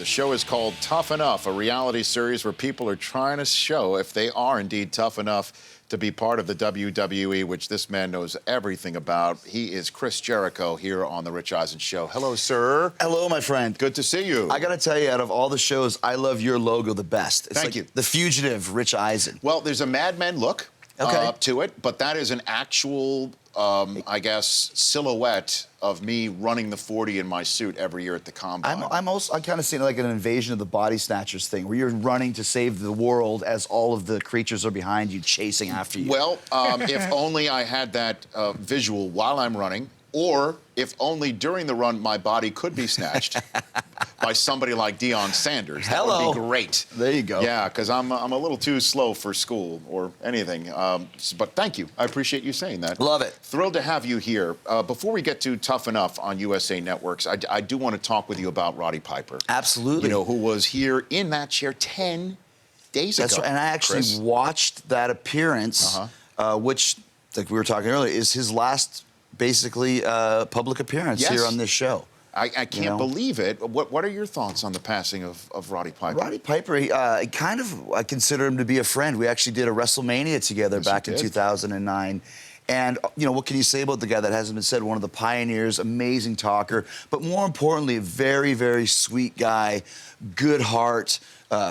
The show is called Tough Enough, a reality series where people are trying to show if they are indeed tough enough to be part of the WWE, which this man knows everything about. He is Chris Jericho here on The Rich Eisen Show. Hello, sir. Hello, my friend. Good to see you. I got to tell you, out of all the shows, I love your logo the best. It's Thank like you. The Fugitive, Rich Eisen. Well, there's a Mad Men look to it, but that is an actual, I guess, silhouette of me running the 40 in my suit every year at the Combine. I kind of see it like an Invasion of the Body Snatchers thing, where you're running to save the world as all of the creatures are behind you, chasing after you. Well, if only I had that visual while I'm running, or if only during the run my body could be snatched by somebody like Deion Sanders. That would be great. There you go. Yeah, because I'm a little too slow for school or anything. But thank you. I appreciate you saying that. Love it. Thrilled to have you here. Before we get to Tough Enough on USA Networks, I do want to talk with you about Roddy Piper. Absolutely. You know, who was here in that chair 10 days ago. That's right. And I actually watched that appearance, which, like we were talking earlier, is his last, basically, public appearance here on this show. I can't believe it. What are your thoughts on the passing of Roddy Piper? Roddy Piper, I consider him to be a friend. We actually did a WrestleMania together back in 2009. And, you know, what can you say about the guy that hasn't been said? One of the pioneers, amazing talker, but more importantly, a very, very sweet guy, good heart,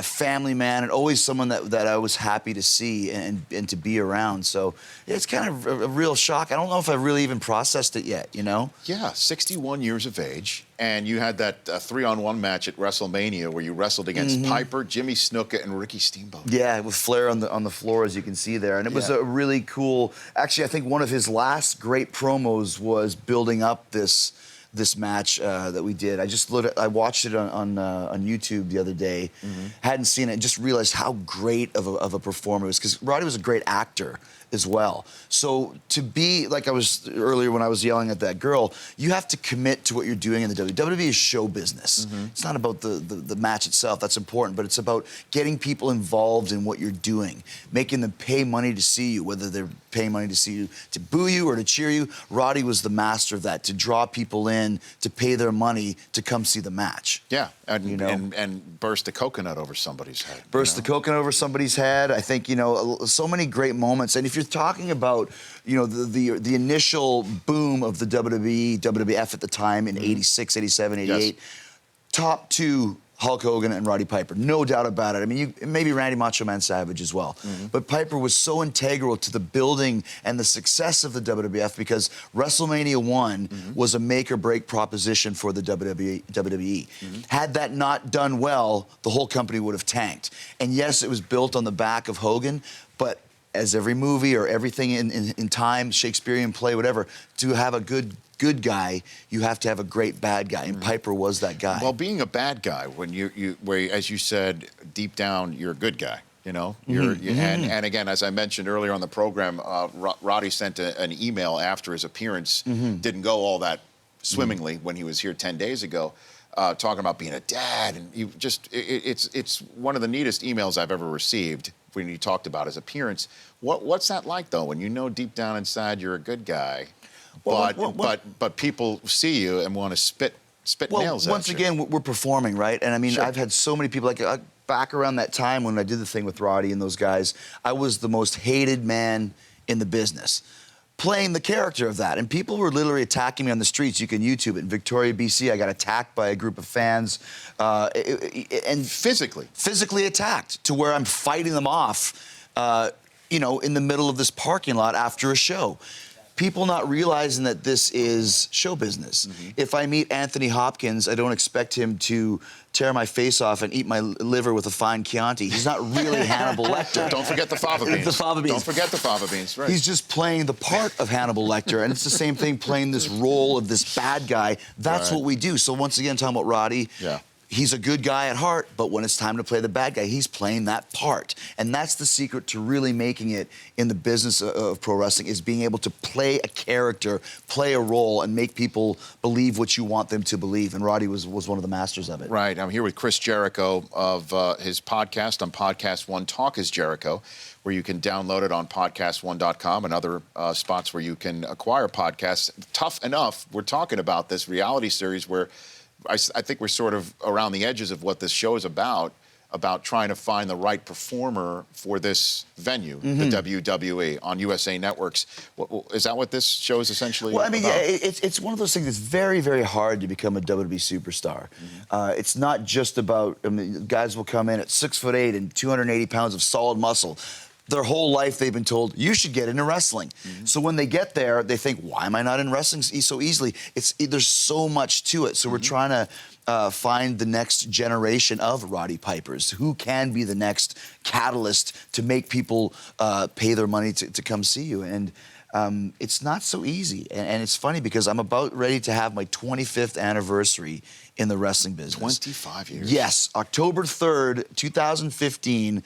family man, and always someone that I was happy to see and to be around. So it's kind of a real shock. I don't know if I've really even processed it yet, you know? Yeah, 61 years of age, and you had that 3-on-1 match at WrestleMania where you wrestled against Piper, Jimmy Snuka, and Ricky Steamboat. Yeah, with Flair on the floor, as you can see there. And it was a really cool... Actually, I think one of his last great promos was building up this match that we did. I watched it on YouTube the other day. Hadn't seen it, and just realized how great of a performer it was, because Roddy was a great actor as well. So to be, like I was earlier when I was yelling at that girl, you have to commit to what you're doing in the WWE. WWE is show business. It's not about the match itself, that's important, but it's about getting people involved in what you're doing, making them pay money to see you, whether they're paying money to see you, to boo you or to cheer you. Roddy was the master of that, to draw people in, to pay their money to come see the match. Yeah, and burst the coconut over somebody's head. Burst the coconut over somebody's head. I think, you know, so many great moments. And if you're talking about, you know, the initial boom of the WWE, WWF at the time in 86, 87, 88, top two, Hulk Hogan and Roddy Piper, no doubt about it. I mean, maybe Randy Macho Man Savage as well. But Piper was so integral to the building and the success of the WWF, because WrestleMania 1 was a make-or-break proposition for the WWE. Had that not done well, the whole company would have tanked. And yes, it was built on the back of Hogan, but as every movie or everything in time, Shakespearean play, whatever, to have a good guy, you have to have a great bad guy, and Piper was that guy. Well, being a bad guy, when where, as you said, deep down, you're a good guy. You know, and again, as I mentioned earlier on the program, Roddy sent an email after his appearance. Didn't go all that swimmingly when he was here 10 days ago, talking about being a dad, and it's one of the neatest emails I've ever received when you talked about his appearance. What's that like, though, when you know deep down inside you're a good guy? But people see you and want to spit nails at you. Once again, we're performing, right? And I mean, I've had so many people, like back around that time when I did the thing with Roddy and those guys, I was the most hated man in the business, playing the character of that. And people were literally attacking me on the streets. You can YouTube it. In Victoria, BC, I got attacked by a group of fans. And physically attacked, to where I'm fighting them off, you know, in the middle of this parking lot after a show. People not realizing that this is show business. If I meet Anthony Hopkins, I don't expect him to tear my face off and eat my liver with a fine Chianti. He's not really Hannibal Lecter. Don't forget the fava beans. The fava beans. Don't forget the fava beans, right. He's just playing the part of Hannibal Lecter, and it's the same thing, playing this role of this bad guy. That's what we do. So once again, talking about Roddy, he's a good guy at heart, but when it's time to play the bad guy, he's playing that part. And that's the secret to really making it in the business of pro wrestling, is being able to play a character, play a role, and make people believe what you want them to believe. And Roddy was one of the masters of it. Right. I'm here with Chris Jericho of his podcast on Podcast One, Talk is Jericho, where you can download it on podcastone.com and other spots where you can acquire podcasts. Tough Enough, we're talking about this reality series where I think we're sort of around the edges of what this show is about trying to find the right performer for this venue, the WWE, on USA Networks. Is that what this show is essentially Well, I mean, about? it's one of those things that's very, very hard to become a WWE superstar. It's not just about, I mean, guys will come in at 6'8" and 280 pounds of solid muscle. Their whole life they've been told, you should get into wrestling. So when they get there, they think, why am I not in wrestling so easily? There's so much to it. So we're trying to find the next generation of Roddy Pipers, who can be the next catalyst to make people pay their money to come see you. And it's not so easy. And it's funny because I'm about ready to have my 25th anniversary in the wrestling business. 25 years? Yes, October 3rd, 2015,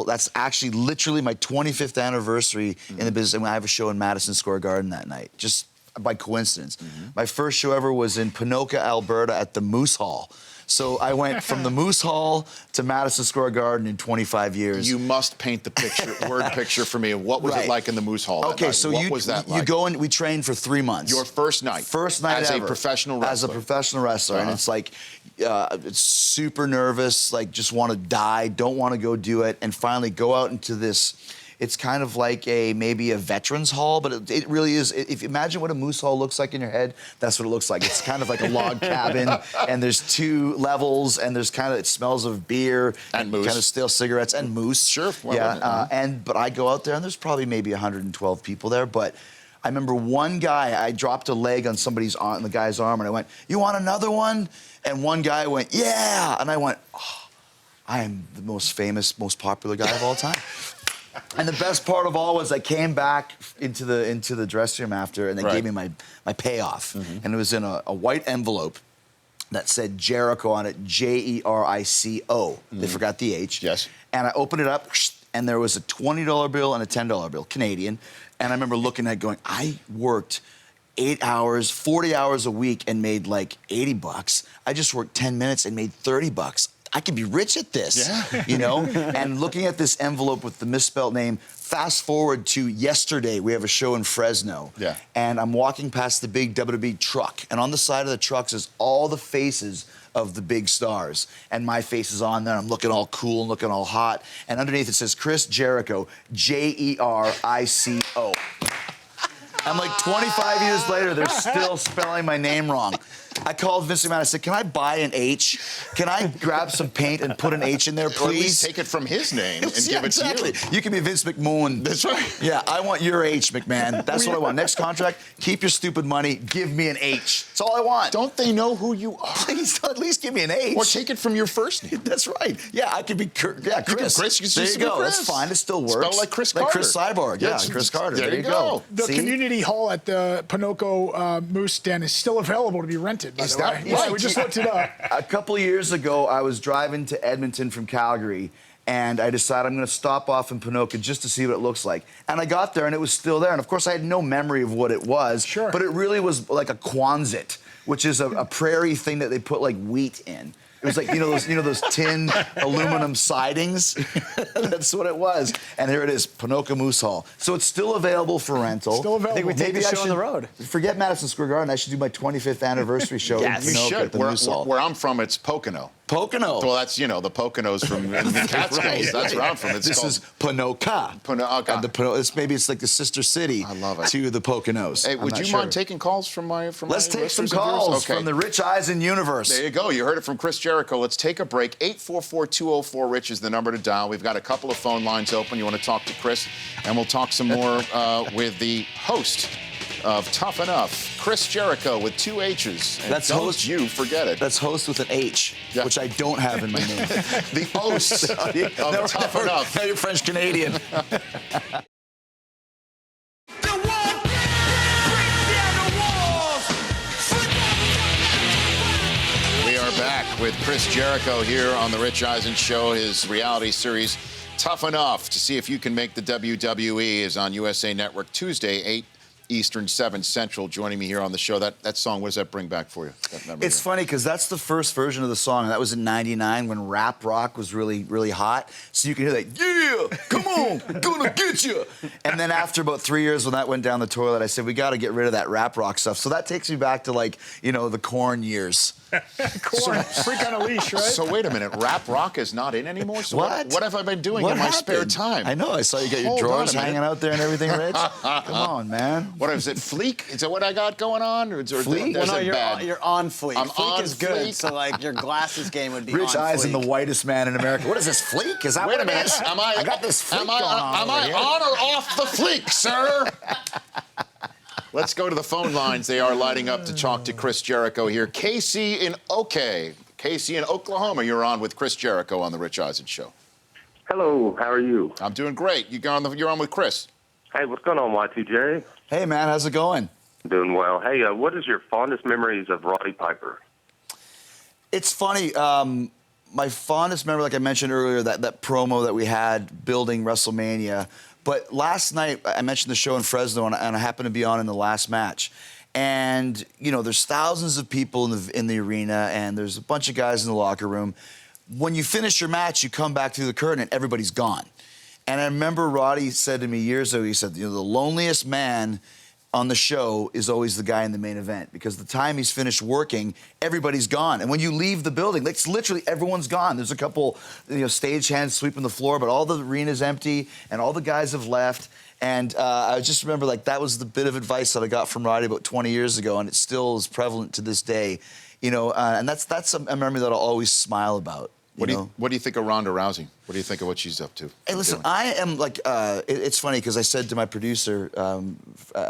that's actually literally my 25th anniversary in the business, and I have a show in Madison Square Garden that night, just by coincidence. My first show ever was in Ponoka, Alberta at the Moose Hall. So I went from the Moose Hall to Madison Square Garden in 25 years. You must paint the picture, word picture for me. What was it like in the Moose Hall? Okay, so what was that like? You go and we trained for 3 months. Your first night? First night as ever. a professional wrestler? As a professional wrestler. And it's like, it's super nervous, like just want to die, don't want to go do it, and finally go out into this. It's kind of like maybe a veterans hall, but it really is. If you imagine what a moose hall looks like in your head, that's what it looks like. It's kind of like a log cabin, and there's 2 levels, and there's it smells of beer and moose, kind of stale cigarettes and moose. Sure. But I go out there, and there's probably maybe 112 people there, but. I remember one guy, I dropped a leg on the guy's arm, and I went, "You want another one?" And one guy went, "Yeah." And I went, "Oh, I am the most famous, most popular guy of all time." And the best part of all was I came back into the dressing room after, and they gave me my payoff. And it was in a white envelope that said Jericho on it, Jericho. They forgot the H. Yes. And I opened it up, and there was a $20 bill and a $10 bill, Canadian. And I remember looking at it going, I worked 8 hours, 40 hours a week and made like $80. I just worked 10 minutes and made $30. I could be rich at this, you know? And looking at this envelope with the misspelled name, fast forward to yesterday, we have a show in Fresno. Yeah. And I'm walking past the big WWE truck, and on the side of the truck is all the faces of the big stars. And my face is on there. I'm looking all cool and looking all hot. And underneath it says Chris Jericho, Jericho. I'm like 25 years later, they're still spelling my name wrong. I called Vince McMahon. I said, "Can I buy an H? Can I grab some paint and put an H in there, please?" Or at least take it from his name and give it to you. You can be Vince McMahon. That's right. Yeah, I want your H, McMahon. That's what I want. Next contract, keep your stupid money. Give me an H. That's all I want. Don't they know who you are? Please, at least give me an H. Or take it from your first name. That's right. Yeah, I could be Chris. Chris. There you go. That's fine. It still works. Spelled like Chris Carter. Like Chris Cyborg. Yeah, Chris Carter. There you go. The community hall at the Ponoka Moose Den is still available to be rented, by the way. Right. Yeah, we just looked it up. A couple of years ago, I was driving to Edmonton from Calgary, and I decided I'm going to stop off in Ponoka just to see what it looks like. And I got there, and it was still there. And of course, I had no memory of what it was. Sure. But it really was like a Quonset, which is a prairie thing that they put like wheat in. It was like, those tin aluminum sidings? That's what it was. And here it is, Ponoka Moose Hall. So it's still available for rental. Still available. I think we take the show on the road. Forget Madison Square Garden. I should do my 25th anniversary show in You Ponoka should. at the Moose Hall. Where I'm from, it's Pocono. Pocono. Well, that's, the Poconos from the Catskills. That's where I'm from. This is Ponoka. Ponoka. Maybe it's like the sister city I love it. to the Poconos. Hey, would you mind taking calls from my Let's take some listeners and calls viewers? Okay. from the Rich Eisen universe. There you go. You heard it from Chris Jericho. Let's take a break. 844-204-RICH is the number to dial. We've got a couple of phone lines open. You want to talk to Chris, and we'll talk some more with the host of Tough Enough, Chris Jericho with 2 H's. And That's don't host. you forget it. That's host with an H, which I don't have in my name. The host of Tough Enough. Now you're French Canadian. We are back with Chris Jericho here on the Rich Eisen Show. His reality series, Tough Enough, to see if you can make the WWE, is on USA Network Tuesday, 8 Eastern, 7 Central, joining me here on the show. That song, what does that bring back for you? That memory It's funny because that's the first version of the song. And that was in '99 when rap rock was really, really hot. So you can hear that, yeah, come on, gonna get you. And then after about 3 years when that went down the toilet, I said, we got to get rid of that rap rock stuff. So that takes me back to like, you know, the Korn years. Korn, Freak on a Leash, right? So wait a minute, rap rock is not in anymore? So What? what have I been doing What in my happened? spare time? I know, I saw you got your Hold on drawers a minute. hanging out there and everything, Rich. Come on, man. What is it, Fleek? Is that what I got going on? Or Fleek? Well, no, it bad? you're on Fleek. I'm Fleek on is good, Fleek. so like your glasses game would be Rich on eyes and Fleek. the whitest man in America. What is this, Fleek? Is that Wait what a it minute. is? Am I got this Fleek am going on am over I here. on or off the Fleek, sir? Let's go to the phone lines. They are lighting up to talk to Chris Jericho here. Casey in Oklahoma, you're on with Chris Jericho on the Rich Eisen Show. Hello, how are you? I'm doing great. You're on with Chris. Hey, what's going on, Y2J? Hey, man, how's it going? Doing well. Hey, what is your fondest memories of Roddy Piper? It's funny. My fondest memory, like I mentioned earlier, that promo that we had building WrestleMania. But last night, I mentioned the show in Fresno, and I happened to be on in the last match. And, you know, there's thousands of people in the arena, and there's a bunch of guys in the locker room. When you finish your match, you come back through the curtain, and everybody's gone. And I remember Roddy said to me years ago, he said, you know, the loneliest man on the show is always the guy in the main event, because the time he's finished working, everybody's gone. And when you leave the building, like, it's literally everyone's gone. There's a couple, you know, stagehands sweeping the floor, but all the arena's empty and all the guys have left. And I just remember, like, that was the bit of advice that I got from Roddy about 20 years ago, and it still is prevalent to this day. You know, and that's a memory that I'll always smile about. What do you think of Ronda Rousey? What do you think of what she's up to? Hey, listen, I am like, it's funny because I said to my producer,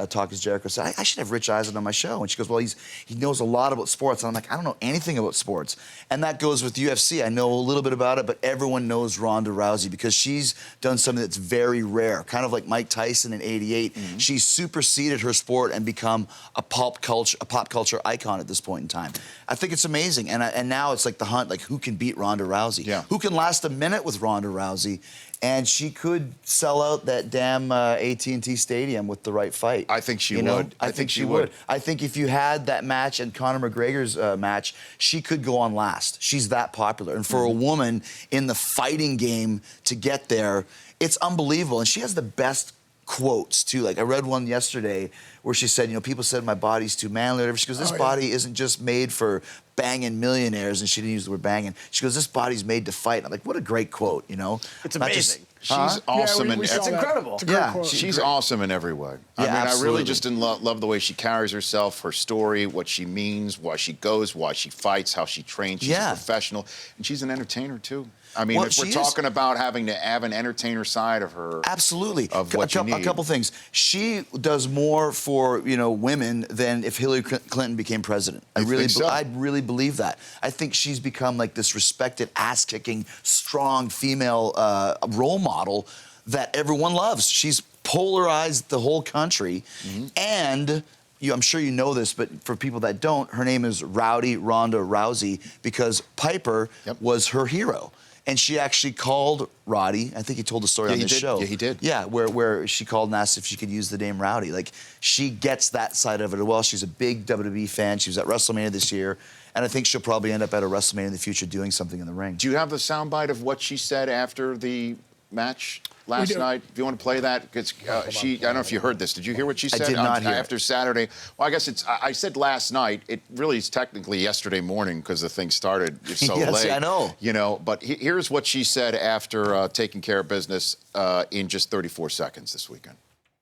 Talk is Jericho, I said, I should have Rich Eisen on my show. And she goes, well, he knows a lot about sports. And I'm like, I don't know anything about sports. And that goes with UFC. I know a little bit about it, but everyone knows Ronda Rousey because she's done something that's very rare, kind of like Mike Tyson in '88. Mm-hmm. She's superseded her sport and become a pop culture icon at this point in time. I think it's amazing. And now it's like the hunt, like who can beat Ronda Rousey? Yeah. Who can last a minute with Ronda Rousey? And she could sell out that damn AT&T Stadium with the right fight. I think she You know? would. I think she would. I think if you had that match and Conor McGregor's match, she could go on last. She's that popular. And for a woman in the fighting game to get there, it's unbelievable. And she has the best quotes too. Like I read one yesterday where she said, you know, people said my body's too manly or whatever. She goes, this body isn't just made for banging millionaires, and she didn't use the word banging. She goes, this body's made to fight. I'm like, what a great quote, you know? It's Not just- amazing. She's awesome we saw It's that. incredible. It's a great Yeah, quote. She's awesome in every way. I Yeah, mean, I really absolutely. just love the way she carries herself, her story, what she means, why she goes, why she fights, how she trains. She's a professional, and she's an entertainer too. I mean, Well, if we're she is. talking about having to have an entertainer side of her, Absolutely. of what you A need. couple things. She does more for, you know, women than if Hillary Clinton became president. I really believe that. I think she's become like this respected, ass-kicking, strong female role model that everyone loves. She's polarized the whole country, and I'm sure you know this, but for people that don't, her name is Ronda Rousey because Piper was her hero. And she actually called Roddy. I think he told the story on this show. Yeah, he did. Yeah, where she called and asked if she could use the name Rowdy. Like, she gets that side of it as well. She's a big WWE fan. She was at WrestleMania this year. And I think she'll probably end up at a WrestleMania in the future doing something in the ring. Do you have the soundbite of what she said after the match last do. night? Do you want to play that? Because I don't know if you heard this. Did you hear what she said? did not hear it. After Saturday. Well, I guess I said last night. It really is technically yesterday morning because the thing started so Yes, late. I know. You know, but here's what she said after taking care of business in just 34 seconds this weekend.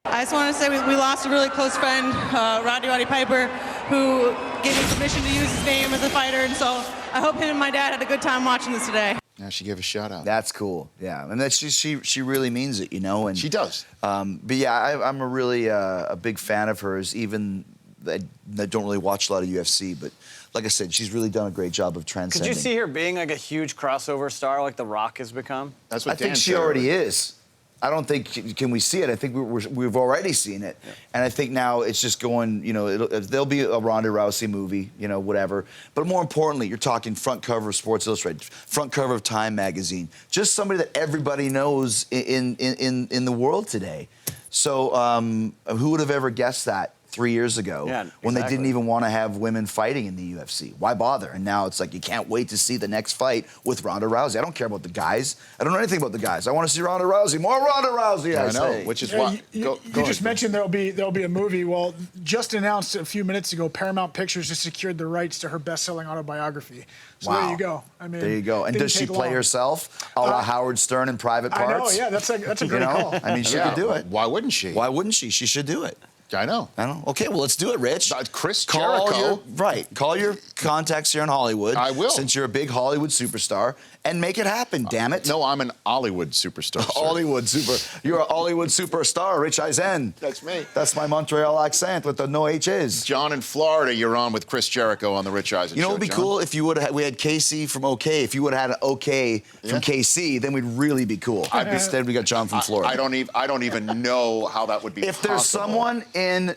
I just want to say we lost a really close friend, Roddy Piper, who gave me permission to use his name as a fighter, and so I hope him and my dad had a good time watching this today. Yeah, she gave a shout out. That's cool. Yeah, and that's she really means it, you know. And She does. But yeah, I'm a really a big fan of hers. Even I don't really watch a lot of UFC, but like I said, she's really done a great job of transcending. Could you see her being like a huge crossover star like The Rock has become? That's what I think Dan she said already earlier. is. I don't think, can we see it? I think we've already seen it. Yeah. And I think now it's just going, you know, there'll be a Ronda Rousey movie, you know, whatever. But more importantly, you're talking front cover of Sports Illustrated, front cover of Time magazine. Just somebody that everybody knows in the world today. So who would have ever guessed that 3 years ago Yeah, when they exactly. didn't even want to have women fighting in the UFC? Why bother? And now it's like you can't wait to see the next fight with Ronda Rousey. I don't care about the guys. I don't know anything about the guys. I want to see Ronda Rousey. More Ronda Rousey, I I know, say. which is Yeah, why. you Go just ahead. mentioned there'll be a movie. Well, just announced a few minutes ago, Paramount Pictures just secured the rights to her best-selling autobiography. So Wow. there you go. I mean, There you go. And didn't does she take play long. herself, a la Howard Stern in Private I Parts? know. Yeah, that's a You great know, call. I mean, she Yeah, could do it. Why wouldn't she? Why wouldn't she? She should do it. I know. I don't know. Okay, well, let's do it, Rich. Chris Call Jericho. Call your contacts here in Hollywood. I will. Since you're a big Hollywood superstar, and make it happen, damn it. No, I'm an Hollywood superstar. sir. Hollywood super. You're a Hollywood superstar, Rich Eisen. That's me. That's my Montreal accent with the no H's. John in Florida, you're on with Chris Jericho on the Rich Eisen You know Show. what would be John? cool if you would have, we had KC from OK. If you would have had an OK from Yeah. KC, then we'd really be cool. Instead, we got John from Florida. I don't even know how that would be. If there's possible. someone in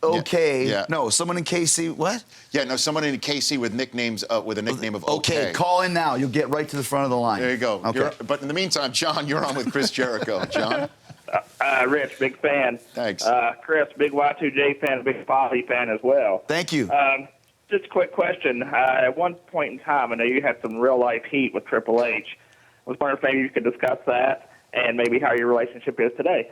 OK, Yeah. no, someone in KC, what? Yeah, no, someone in KC with nicknames with a nickname of Okay, call in now. You'll get right to the front of the line. There you go. Okay. But in the meantime, John, you're on with Chris Jericho. John, Rich, big fan. Thanks. Chris, big Y2J fan, big Folly fan as well. Thank you. Just a quick question. At one point in time, I know you had some real-life heat with Triple H. I was wondering if maybe you could discuss that and maybe how your relationship is today.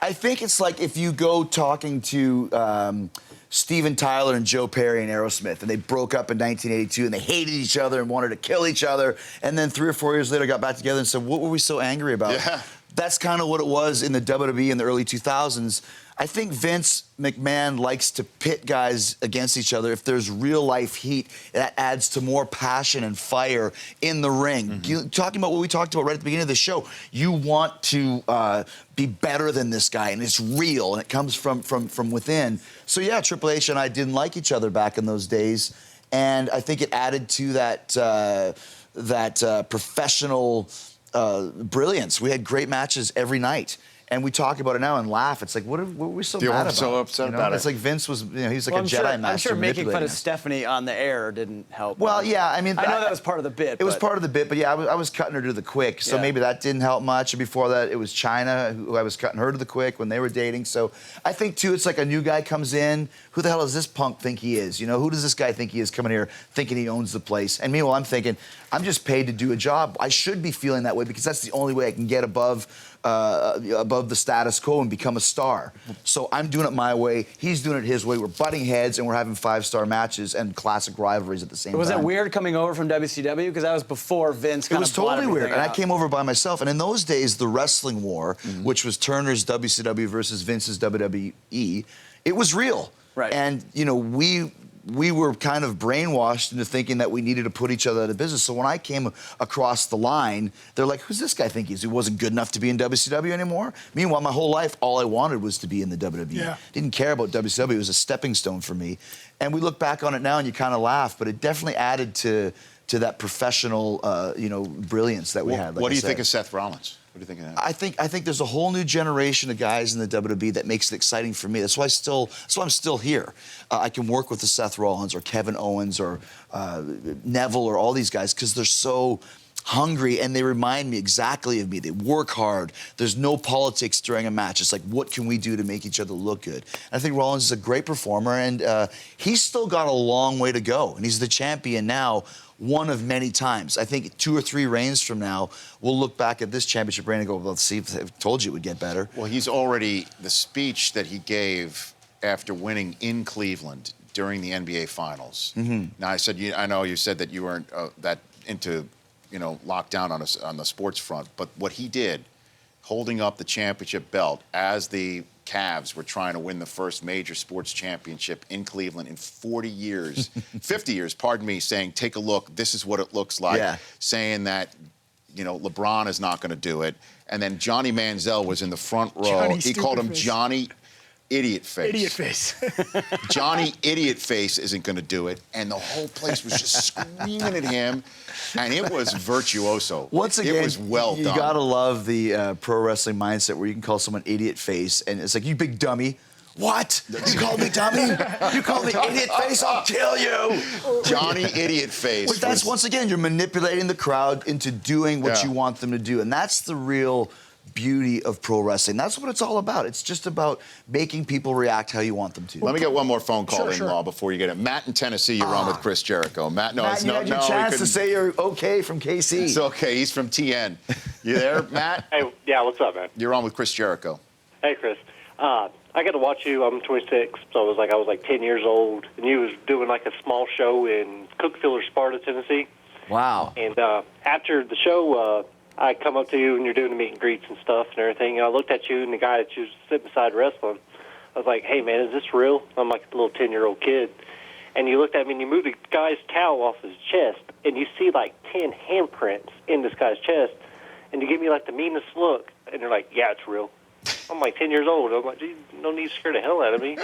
I think it's like if you go talking to Steven Tyler and Joe Perry and Aerosmith, and they broke up in 1982, and they hated each other and wanted to kill each other, and then 3 or 4 years later got back together and said, what were we so angry about? Yeah. That's kind of what it was in the WWE in the early 2000s. I think Vince McMahon likes to pit guys against each other. If there's real life heat, that adds to more passion and fire in the ring. Talking about what we talked about right at the beginning of the show, you want to be better than this guy, and it's real, and it comes from within. So yeah, Triple H and I didn't like each other back in those days, and I think it added to that professional brilliance. We had great matches every night. And we talk about it now and laugh. It's like, what were we so Yeah, mad we're about? so upset You know? about it. It's like Vince was, he was like Well, a Jedi master. I'm sure making fun manipulating of us. Stephanie on the air didn't help. Well, yeah, I mean, I know that was part of the bit. It was but- part of the bit, but yeah, I was cutting her to the quick, so Yeah. maybe that didn't help much. And before that, it was China who I was cutting her to the quick when they were dating. So I think too, it's like a new guy comes in. Who the hell does this punk think he is? You know, who does this guy think he is coming here thinking he owns the place? And meanwhile, I'm thinking, I'm just paid to do a job. I should be feeling that way because that's the only way I can get above the status quo and become a star. So I'm doing it my way. He's doing it his way. We're butting heads and we're having 5-star matches and classic rivalries at the same time. Was it weird coming over from WCW? Because that was before Vince It kind was of bought totally weird. everything And I out. came over by myself. And in those days, the wrestling war, which was Turner's WCW versus Vince's WWE, it was real. Right. And, you know, we were kind of brainwashed into thinking that we needed to put each other out of business. So when I came across the line, they're like, who's this guy think he is? He wasn't good enough to be in WCW anymore? Meanwhile, my whole life, all I wanted was to be in the WWE. Yeah. Didn't care about WCW. It was a stepping stone for me. And we look back on it now and you kind of laugh, but it definitely added to that professional, brilliance that we had. Like what do I you said. think of Seth Rollins? What do you think of that? I think there's a whole new generation of guys in the WWE that makes it exciting for me. That's why I'm still here. I can work with the Seth Rollins or Kevin Owens or Neville or all these guys because they're so hungry and they remind me exactly of me. They work hard. There's no politics during a match. It's like, what can we do to make each other look good? And I think Rollins is a great performer and he's still got a long way to go. And he's the champion now, one of many times. I think 2 or 3 reigns from now, we'll look back at this championship reign and go, well, let's see if I told you it would get better. Well, he's already, the speech that he gave after winning in Cleveland during the NBA Finals. Now, I said, I know you said that you weren't that into, locked down on the sports front, but what he did, holding up the championship belt as the Cavs were trying to win the first major sports championship in Cleveland in 40 years, 50 years, pardon me, saying, take a look, this is what it looks like, Yeah. saying that, LeBron is not going to do it. And then Johnny Manziel was in the front row. Johnny He called him Stupid Face. Johnny Idiot Face. Idiot face. Johnny Idiot Face isn't going to do it. And the whole place was just screaming at him. And it was virtuoso. Once again, it was well you done. gotta love the pro wrestling mindset where you can call someone idiot face, and it's like, you big dummy. What? You called me dummy? You called me idiot face? I'll kill you. Johnny Idiot Face. But that's, was- once again, you're manipulating the crowd into doing what Yeah. you want them to do, and that's the real beauty of pro wrestling. That's what it's all about. It's just about making people react how you want them to. Let me get one more phone call Sure. Law, before you get it. Matt in Tennessee, you're on with Chris Jericho. Matt, no, Matt, it's you no, had your no. chance to say you're okay from KC. It's okay. He's from TN. You there, Matt? Hey, yeah, what's up, man? You're on with Chris Jericho. Hey, Chris. I got to watch you. I'm 26, so I was like 10 years old, and you was doing like a small show in Cookeville or Sparta, Tennessee. Wow. And after the show, I come up to you, and you're doing the meet and greets and stuff and everything. And I looked at you and the guy that you was sitting beside wrestling. I was like, "Hey, man, is this real?" I'm like a little 10-year-old kid. And you looked at me and you moved the guy's towel off his chest, and you see like 10 handprints in this guy's chest, and you give me like the meanest look, and you're like, "Yeah, it's real." I'm like 10 years old. I'm like, "Dude, no need to scare the hell out of me."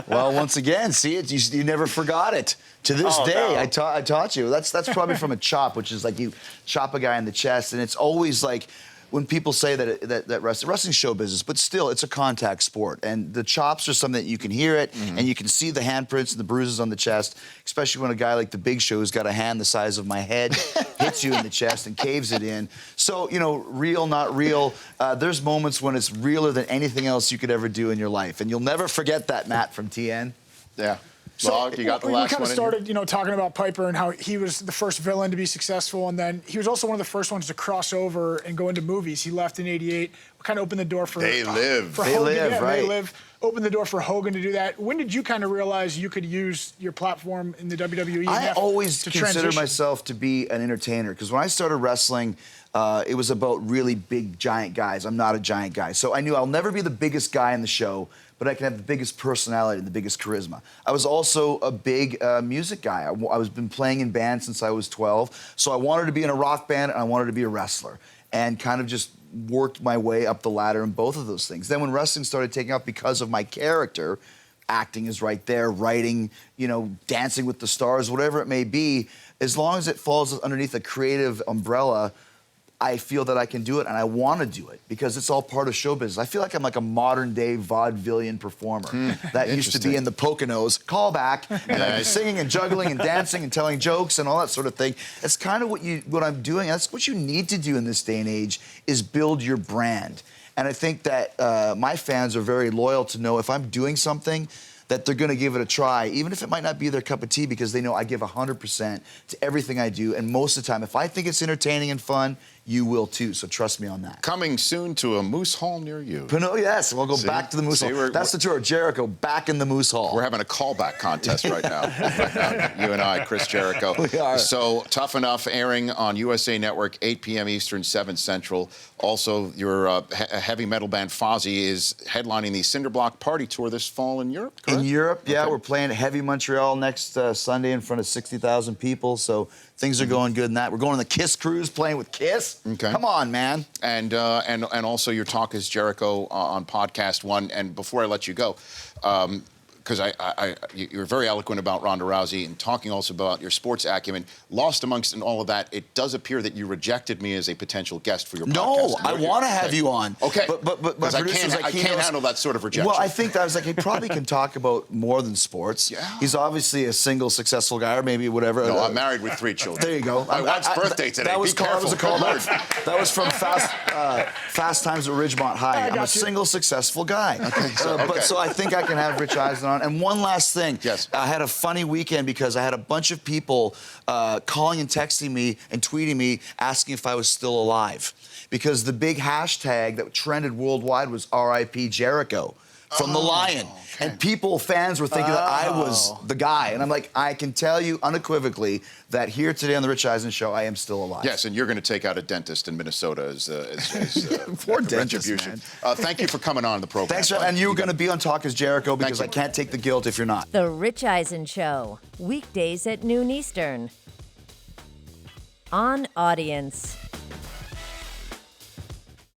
Well, once again, see it. You never forgot it. To this Oh, day, no. I taught you. That's probably from a chop, which is like you chop a guy in the chest, and it's always like when people say that wrestling show business, but still, it's a contact sport, and the chops are something that you can hear it, and you can see the handprints and the bruises on the chest, especially when a guy like the Big Show, who's got a hand the size of my head, hits you in the chest and caves it in. So, real, not real. There's moments when it's realer than anything else you could ever do in your life, and you'll never forget that, Matt, from TN. Yeah. Law, you got the we last kind one of in here? started, talking about Piper and how he was the first villain to be successful, and then he was also one of the first ones to cross over and go into movies. He left in '88, kind of opened the door for They Live. for They Hogan. Live, Yeah, right. They Live. Opened the door for Hogan to do that. When did you kind of realize you could use your platform in the WWE? I always to consider transition? myself to be an entertainer, because when I started wrestling, it was about really big, giant guys. I'm not a giant guy. So I knew I'll never be the biggest guy in the show, but I can have the biggest personality and the biggest charisma. I was also a big music guy. I was been playing in bands since I was 12, so I wanted to be in a rock band and I wanted to be a wrestler, and kind of just worked my way up the ladder in both of those things. Then when wrestling started taking off because of my character, acting is right there, writing, Dancing with the Stars, whatever it may be, as long as it falls underneath a creative umbrella, I feel that I can do it, and I want to do it because it's all part of show business. I feel like I'm like a modern-day vaudevillian performer that used to be in the Poconos, callback, and I'm singing and juggling and dancing and telling jokes and all that sort of thing. That's kind of what I'm doing. That's what you need to do in this day and age, is build your brand. And I think that my fans are very loyal to know if I'm doing something, that they're going to give it a try, even if it might not be their cup of tea, because they know I give 100% to everything I do. And most of the time, if I think it's entertaining and fun, you will too. So trust me on that. Coming soon to a Moose Hall near you. Yes, we'll go back to the Moose Hall. That's the tour. Jericho back in the Moose Hall. We're having a callback contest right now. You and I, Chris Jericho. We are. So Tough Enough, airing on USA Network, 8 p.m. Eastern, 7 Central. Also, your heavy metal band Fozzy is headlining the Cinderblock Party Tour this fall in Europe, correct? In Europe, yeah. Okay. We're playing at Heavy Montreal next Sunday in front of 60,000 people. So things are going good in that. We're going on the Kiss cruise, playing with Kiss. Okay. Come on, man. And also your Talk is Jericho on Podcast One. And before I let you go, because you're very eloquent about Ronda Rousey and talking also about your sports acumen. Lost amongst in all of that, it does appear that you rejected me as a potential guest for your No, podcast. I want to have you on. Okay. But Because I can't handle that sort of rejection. Well, I think that I was like, he probably can talk about more than sports. Yeah. He's obviously a single successful guy, or maybe whatever. No, I'm married with 3 children. There you go. My wife's birthday today. That was Be careful. a callback. That was from Fast Times at Ridgemont High. I'm a single successful guy. Okay, So I think I can have Rich Eisen on. And one last thing. Yes. I had a funny weekend because I had a bunch of people calling and texting me and tweeting me asking if I was still alive. Because the big hashtag that trended worldwide was RIP Jericho from The Lion. okay. And fans were thinking that I was the guy. And I'm like, I can tell you unequivocally that here today on the Rich Eisen Show, I am still alive. Yes, and you're going to take out a dentist in Minnesota as Poor dentist, retribution. man. Thank you for coming on the program. Thanks, and you're going to be on Talk is Jericho because you. I can't take the guilt if you're not. The Rich Eisen Show, weekdays at noon Eastern. On Audience.